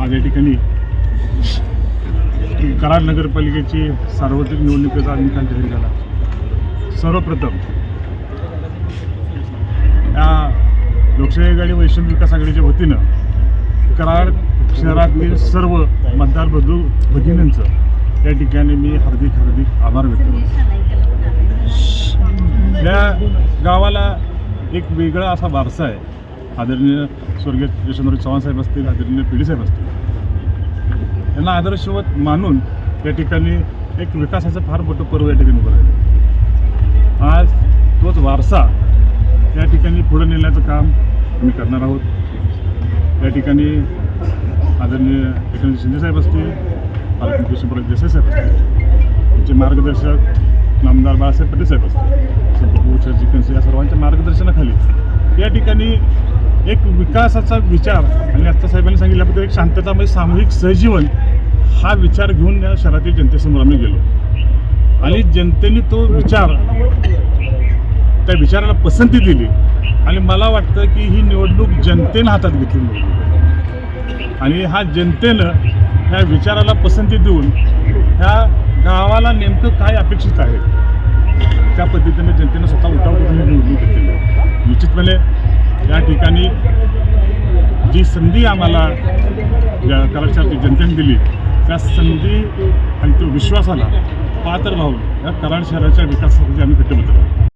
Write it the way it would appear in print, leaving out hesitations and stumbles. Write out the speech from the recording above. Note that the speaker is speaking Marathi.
आज या ठिकाणी कराड नगरपालिकेची सार्वत्रिक निवडणुकीचा निकाल जाहीर झाला। सर्वप्रथम या लोकशाही आघाडी वैश्विक विकास आघाडीच्या वतीनं कराड शहरातील सर्व मतदार भगिनींचं या ठिकाणी मी हार्दिक आभार व्यक्त करतो। या गावाला एक वेगळा असा वारसा आहे। आदरणीय स्वर्गीय यशवंतराव चव्हाण साहेब असतील, आदरणीय पिढी साहेब असतील, यांना आदर्शवत मानून या ठिकाणी एक विकासाचं फार मोठं पर्व या ठिकाणी उभं राहिलं। आज तोच वारसा या ठिकाणी पुढे नेण्याचं काम आम्ही करणार आहोत। या ठिकाणी आदरणीय एकनाथ शिंदे साहेब असतील, कृष्णप्रसाद देसाई साहेब असतील, त्यांचे मार्गदर्शक नामदार बाळासाहेब पटेल साहेब असतील, संपर्क चिकनसे या सर्वांच्या मार्गदर्शनाखाली या ठिकाणी एक विकासाचा विचार आणि आत्ता साहेबांनी सांगितल्याबद्दल एक शांततामय सामूहिक सहजीवन हा विचार घेऊन या शहरातील जनतेसमोर आम्ही गेलो आणि जनतेने तो विचार त्या विचाराला पसंती दिली आणि मला वाटतं की ही निवडणूक जनतेनं हातात घेतली आणि हा जनतेनं ह्या विचाराला पसंती देऊन ह्या गावाला नेमकं काय अपेक्षित आहे त्या पद्धतीने जनतेनं स्वतः उठाव करून ही निवडणूक घेतलेली आहे। निश्चितपणे या ठिकाणी जी संधी आम्हाला कराड शहरातील जनतेने दिली त्या संधी आणि तो विश्वासाला पात्र राहून या कराड शहराच्या विकासासाठी आम्ही कटिबद्ध आहोत।